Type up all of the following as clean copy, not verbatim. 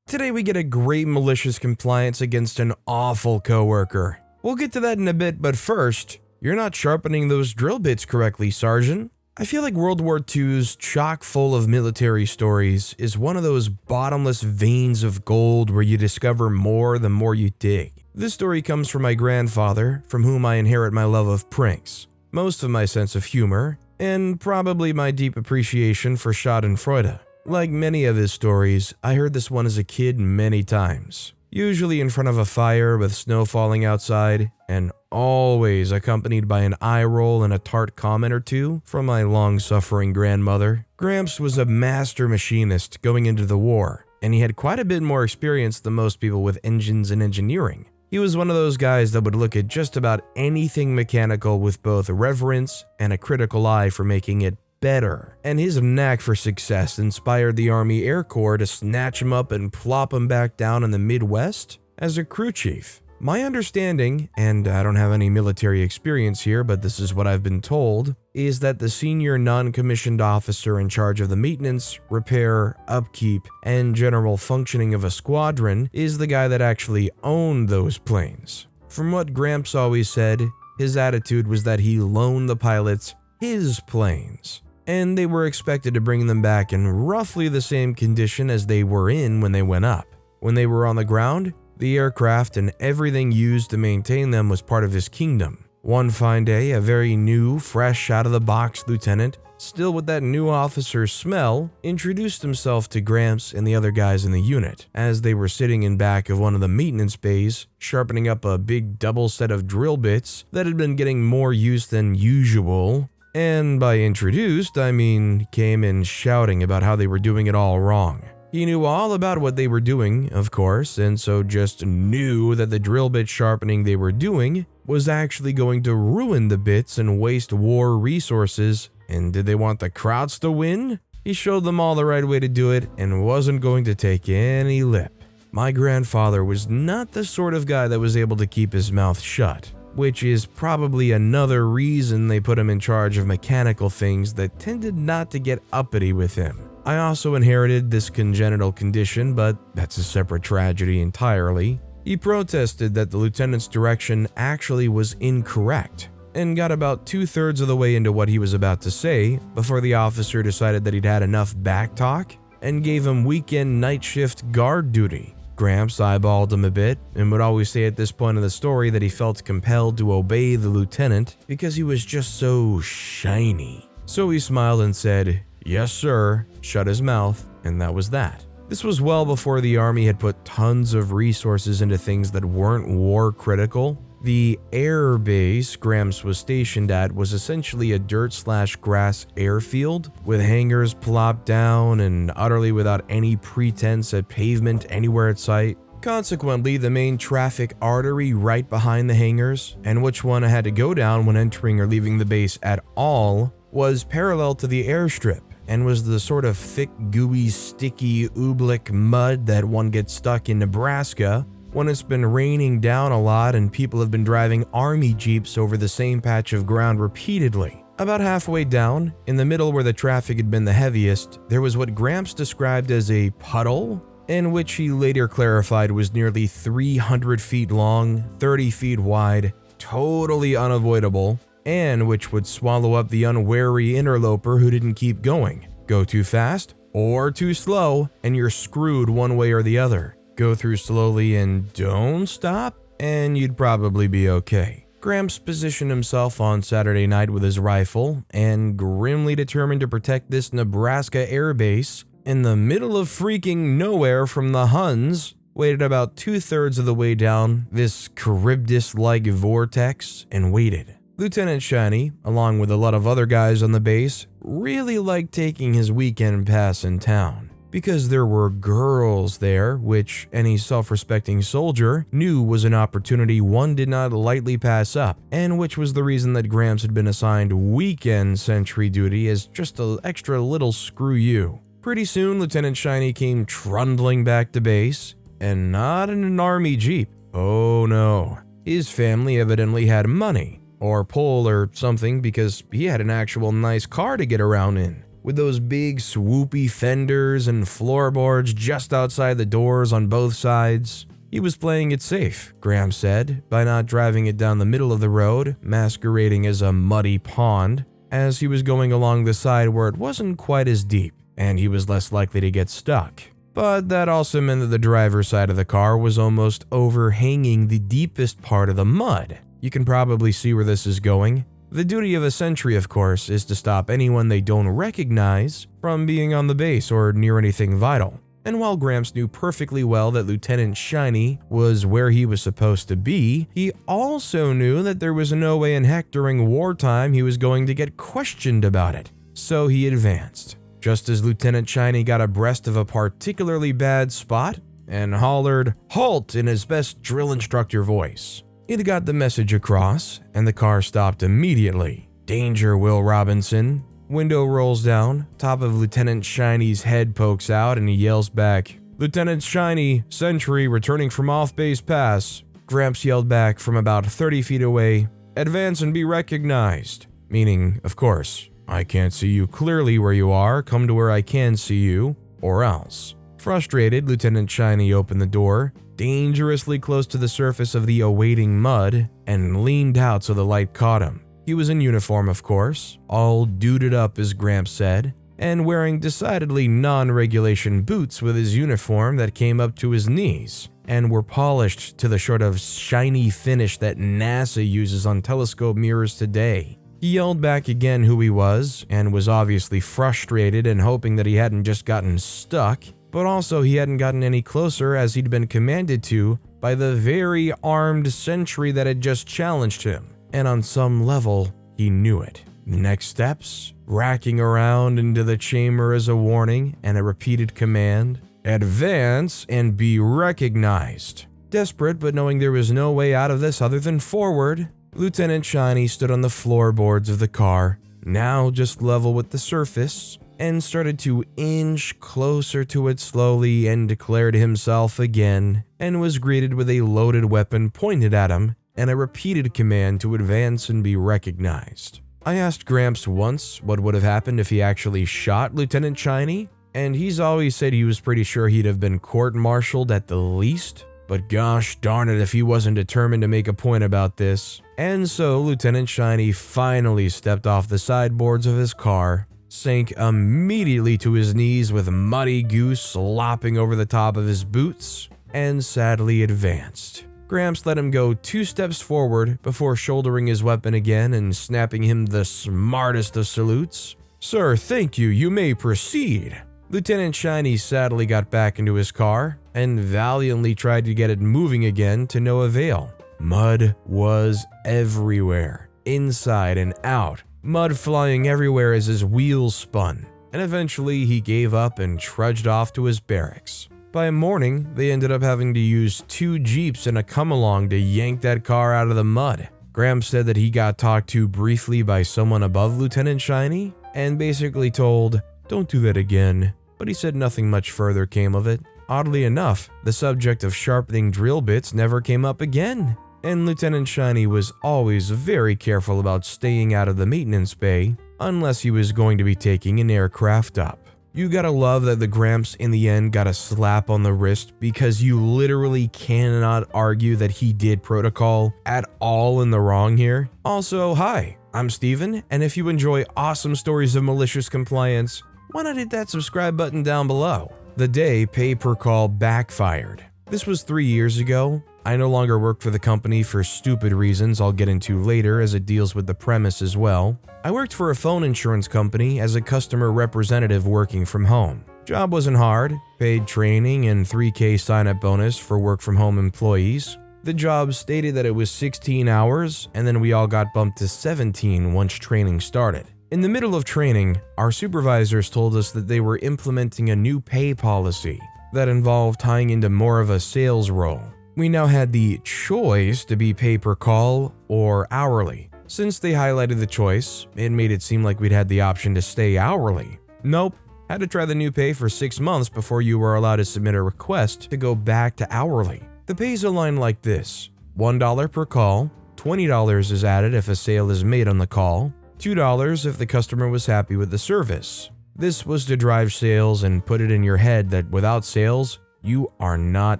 Today we get a great malicious compliance against an awful coworker. We'll get to that in a bit, but first, you're not sharpening those drill bits correctly, Sergeant. I feel like World War II's chock full of military stories is one of those bottomless veins of gold where you discover more the more you dig. This story comes from my grandfather, from whom I inherit my love of pranks, most of my sense of humor, and probably my deep appreciation for schadenfreude. Like many of his stories, I heard this one as a kid many times, usually in front of a fire with snow falling outside, and always accompanied by an eye roll and a tart comment or two from my long-suffering grandmother. Gramps was a master machinist going into the war, and he had quite a bit more experience than most people with engines and engineering. He was one of those guys that would look at just about anything mechanical with both reverence and a critical eye for making it better, and his knack for success inspired the Army Air Corps to snatch him up and plop him back down in the Midwest as a crew chief. My understanding, and I don't have any military experience here, but this is what I've been told, is that the senior non-commissioned officer in charge of the maintenance, repair, upkeep, and general functioning of a squadron is the guy that actually owned those planes. From what Gramps always said, his attitude was that he loaned the pilots his planes, and they were expected to bring them back in roughly the same condition as they were in when they went up. When they were on the ground, the aircraft and everything used to maintain them was part of his kingdom. One fine day, a very new, fresh out-of-the-box lieutenant, still with that new officer's smell, introduced himself to Gramps and the other guys in the unit, as they were sitting in back of one of the maintenance bays, sharpening up a big double set of drill bits that had been getting more use than usual. And by introduced, I mean came in shouting about how they were doing it all wrong. He knew all about what they were doing, of course, and so just knew that the drill bit sharpening they were doing was actually going to ruin the bits and waste war resources. And did they want the Krauts to win? He showed them all the right way to do it and wasn't going to take any lip. My grandfather was not the sort of guy that was able to keep his mouth shut, which is probably another reason they put him in charge of mechanical things that tended not to get uppity with him. I also inherited this congenital condition, but that's a separate tragedy entirely. He protested that the lieutenant's direction actually was incorrect, and got about 2/3 of the way into what he was about to say before the officer decided that he'd had enough backtalk and gave him weekend night shift guard duty. Gramps eyeballed him a bit and would always say at this point of the story that he felt compelled to obey the lieutenant because he was just so shiny. So he smiled and said, "Yes, sir," shut his mouth, and that was that. This was well before the Army had put tons of resources into things that weren't war critical. The air base Gramps was stationed at was essentially a dirt/grass airfield with hangars plopped down and utterly without any pretense at pavement anywhere at sight. Consequently, the main traffic artery right behind the hangars, and which one had to go down when entering or leaving the base at all, was parallel to the airstrip and was the sort of thick, gooey, sticky, oobleck mud that one gets stuck in Nebraska when it's been raining down a lot and people have been driving army jeeps over the same patch of ground repeatedly. About halfway down, in the middle where the traffic had been the heaviest, there was what Gramps described as a puddle, in which he later clarified was nearly 300 feet long, 30 feet wide, totally unavoidable, and which would swallow up the unwary interloper who didn't keep going. Go too fast or too slow, and you're screwed one way or the other. Go through slowly and don't stop, and you'd probably be okay. Gramps positioned himself on Saturday night with his rifle and, grimly determined to protect this Nebraska air base in the middle of freaking nowhere from the Huns, waited about 2/3 of the way down this Charybdis-like vortex and waited. Lieutenant Shiny, along with a lot of other guys on the base, really liked taking his weekend pass in town, because there were girls there, which any self-respecting soldier knew was an opportunity one did not lightly pass up, and which was the reason that Gramps had been assigned weekend sentry duty as just an extra little screw you. Pretty soon, Lieutenant Shiny came trundling back to base, and not in an army jeep. Oh no. His family evidently had money, or pull or something, because he had an actual nice car to get around in, with those big swoopy fenders and floorboards just outside the doors on both sides. He was playing it safe, Graham said, by not driving it down the middle of the road, masquerading as a muddy pond, as he was going along the side where it wasn't quite as deep, and he was less likely to get stuck. But that also meant that the driver's side of the car was almost overhanging the deepest part of the mud. You can probably see where this is going. The duty of a sentry, of course, is to stop anyone they don't recognize from being on the base or near anything vital. And while Gramps knew perfectly well that Lieutenant Shiny was where he was supposed to be, he also knew that there was no way in heck during wartime he was going to get questioned about it. So he advanced, just as Lieutenant Shiny got abreast of a particularly bad spot and hollered, "Halt!" in his best drill instructor voice. It got the message across, and the car stopped immediately. "Danger, Will Robinson." Window rolls down, top of Lieutenant Shiny's head pokes out, and he yells back, "Lieutenant Shiny, sentry returning from off-base pass." Gramps yelled back from about 30 feet away, "Advance and be recognized." Meaning, of course, "I can't see you clearly where you are, come to where I can see you, or else." Frustrated, Lieutenant Shiny opened the door, dangerously close to the surface of the awaiting mud, and leaned out so the light caught him. He was in uniform, of course, all duded up as Gramps said, and wearing decidedly non-regulation boots with his uniform that came up to his knees, and were polished to the sort of shiny finish that NASA uses on telescope mirrors today. He yelled back again who he was, and was obviously frustrated and hoping that he hadn't just gotten stuck, but also he hadn't gotten any closer as he'd been commanded to by the very armed sentry that had just challenged him. And on some level, he knew it. Next steps, racking around into the chamber as a warning and a repeated command, "Advance and be recognized." Desperate but knowing there was no way out of this other than forward, Lieutenant Shiny stood on the floorboards of the car, now just level with the surface, and started to inch closer to it slowly and declared himself again, and was greeted with a loaded weapon pointed at him and a repeated command to advance and be recognized. I asked Gramps once what would have happened if he actually shot Lieutenant Shiny, and he's always said he was pretty sure he'd have been court-martialed at the least, but gosh darn it if he wasn't determined to make a point about this. And so Lieutenant Shiny finally stepped off the sideboards of his car, sank immediately to his knees with muddy goo slopping over the top of his boots, and sadly advanced. Gramps let him go 2 steps forward before shouldering his weapon again and snapping him the smartest of salutes. "Sir, thank you, you may proceed." Lieutenant Shiny sadly got back into his car and valiantly tried to get it moving again to no avail. Mud was everywhere, inside and out, mud flying everywhere as his wheels spun, and eventually he gave up and trudged off to his barracks. By morning, they ended up having to use 2 jeeps and a come-along to yank that car out of the mud. Graham said that he got talked to briefly by someone above Lieutenant Shiny and basically told, "Don't do that again," but he said nothing much further came of it. Oddly enough, the subject of sharpening drill bits never came up again, and Lieutenant Shiny was always very careful about staying out of the maintenance bay unless he was going to be taking an aircraft up. You gotta love that the Gramps in the end got a slap on the wrist because you literally cannot argue that he did protocol at all in the wrong here. Also, hi, I'm Steven, and if you enjoy awesome stories of malicious compliance, why not hit that subscribe button down below? The day pay-per-call backfired. This was 3 years ago. I no longer work for the company for stupid reasons I'll get into later as it deals with the premise as well. I worked for a phone insurance company as a customer representative working from home. Job wasn't hard, paid training and $3,000 sign-up bonus for work-from-home employees. The job stated that it was 16 hours, and then we all got bumped to 17 once training started. In the middle of training, our supervisors told us that they were implementing a new pay policy that involved tying into more of a sales role. We now had the choice to be pay-per-call or hourly. Since they highlighted the choice, it made it seem like we'd had the option to stay hourly. Nope, had to try the new pay for 6 months before you were allowed to submit a request to go back to hourly. The pay's aligned like this: $1 per call, $20 is added if a sale is made on the call, $2 if the customer was happy with the service. This was to drive sales and put it in your head that without sales, you are not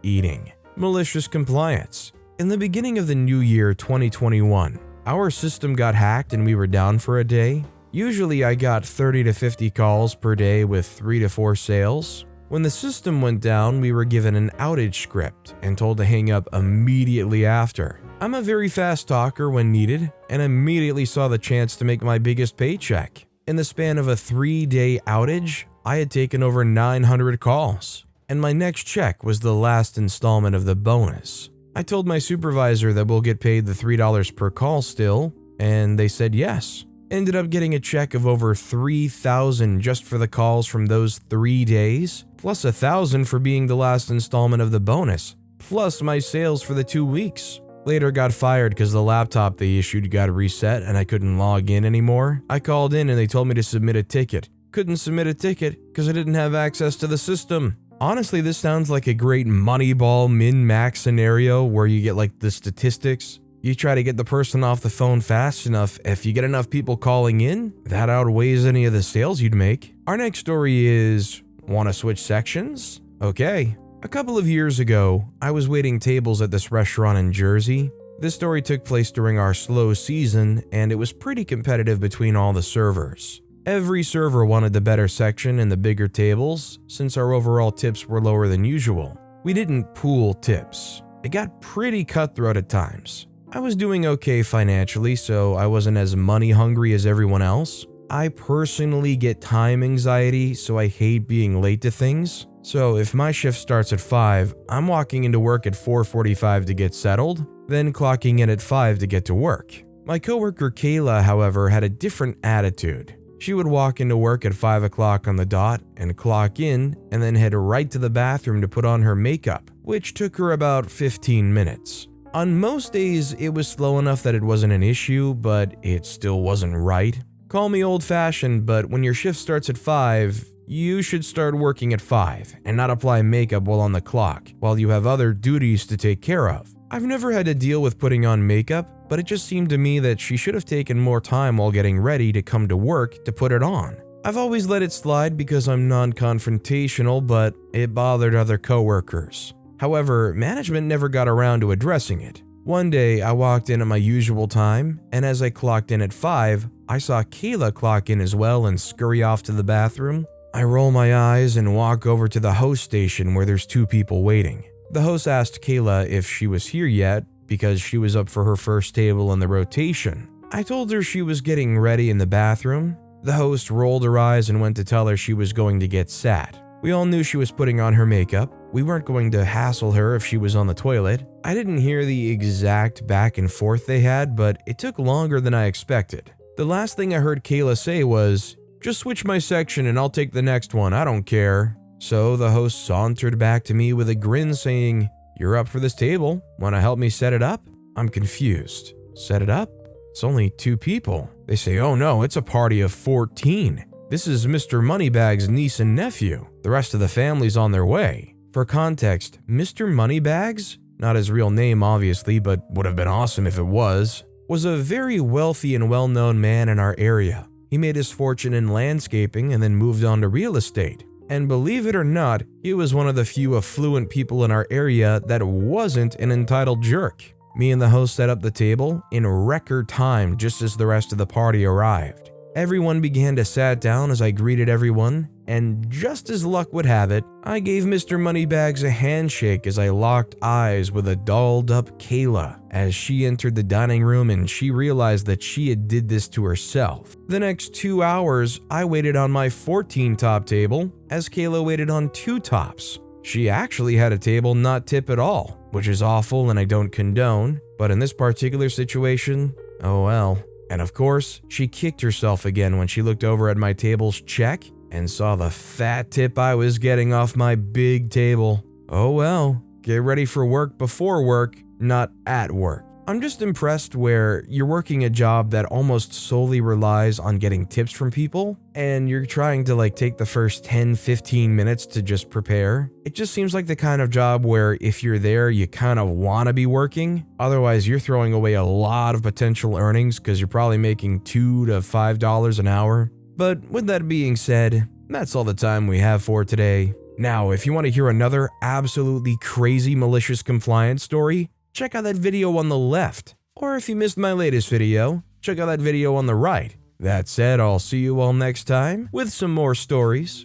eating. Malicious compliance. In the beginning of the new year 2021, our system got hacked and we were down for a day. Usually I got 30 to 50 calls per day with 3 to 4 sales. When the system went down, we were given an outage script and told to hang up immediately after. I'm a very fast talker when needed and immediately saw the chance to make my biggest paycheck. In the span of a 3-day outage, I had taken over 900 calls, and my next check was the last installment of the bonus. I told my supervisor that we'll get paid the $3 per call still, and they said yes. Ended up getting a check of over $3,000 just for the calls from those 3 days, plus $1,000 for being the last installment of the bonus, plus my sales for the 2 weeks. Later got fired because the laptop they issued got reset and I couldn't log in anymore. I called in and they told me to submit a ticket. Couldn't submit a ticket because I didn't have access to the system. Honestly, this sounds like a great Moneyball min-max scenario where you get like the statistics. You try to get the person off the phone fast enough. If you get enough people calling in, that outweighs any of the sales you'd make. Our next story is, want to switch sections? Okay. A couple of years ago, I was waiting tables at this restaurant in Jersey. This story took place during our slow season, and it was pretty competitive between all the servers. Every server wanted the better section and the bigger tables, since our overall tips were lower than usual. We didn't pool tips. It got pretty cutthroat at times. I was doing okay financially, so I wasn't as money hungry as everyone else. I personally get time anxiety, so I hate being late to things. So if my shift starts at 5, I'm walking into work at 4:45 to get settled, then clocking in at 5 to get to work. My coworker Kayla, however, had a different attitude. She would walk into work at 5 o'clock on the dot and clock in and then head right to the bathroom to put on her makeup, which took her about 15 minutes. On most days, it was slow enough that it wasn't an issue, but it still wasn't right. Call me old-fashioned, but when your shift starts at 5, you should start working at 5 and not apply makeup while on the clock, while you have other duties to take care of. I've never had to deal with putting on makeup, but it just seemed to me that she should have taken more time while getting ready to come to work to put it on. I've always let it slide because I'm non-confrontational, but it bothered other coworkers. However, management never got around to addressing it. One day, I walked in at my usual time, and as I clocked in at 5, I saw Kayla clock in as well and scurry off to the bathroom. I roll my eyes and walk over to the host station where there's 2 people waiting. The host asked Kayla if she was here yet because she was up for her first table in the rotation. I told her she was getting ready in the bathroom. The host rolled her eyes and went to tell her she was going to get sat. We all knew she was putting on her makeup. We weren't going to hassle her if she was on the toilet. I didn't hear the exact back and forth they had, but it took longer than I expected. The last thing I heard Kayla say was, "Just switch my section and I'll take the next one, I don't care." So the host sauntered back to me with a grin saying, "You're up for this table. Want to help me set it up?" I'm confused. Set it up? It's only 2 people. They say, "Oh no, it's a party of 14. This is Mr. Moneybags' niece and nephew. The rest of the family's on their way." For context, Mr. Moneybags, not his real name obviously, but would have been awesome if it was a very wealthy and well-known man in our area. He made his fortune in landscaping and then moved on to real estate. And believe it or not, he was one of the few affluent people in our area that wasn't an entitled jerk. Me and the host set up the table in record time just as the rest of the party arrived. Everyone began to sit down as I greeted everyone, and just as luck would have it, I gave Mr. Moneybags a handshake as I locked eyes with a dolled-up Kayla as she entered the dining room and she realized that she had did this to herself. The next 2 hours, I waited on my 14-top table as Kayla waited on 2 tops. She actually had a table not tip at all, which is awful and I don't condone, but in this particular situation, oh well. And of course, she kicked herself again when she looked over at my table's check and saw the fat tip I was getting off my big table. Oh well, get ready for work before work, not at work. I'm just impressed where you're working a job that almost solely relies on getting tips from people, and you're trying to take the first 10-15 minutes to just prepare. It just seems like the kind of job where if you're there, you kind of want to be working. Otherwise, you're throwing away a lot of potential earnings because you're probably making $2 to $5 an hour. But with that being said, That's all the time we have for today. Now, if you want to hear another absolutely crazy malicious compliance story, check out that video on the left. Or if you missed my latest video, check out that video on the right. That said, I'll see you all next time with some more stories.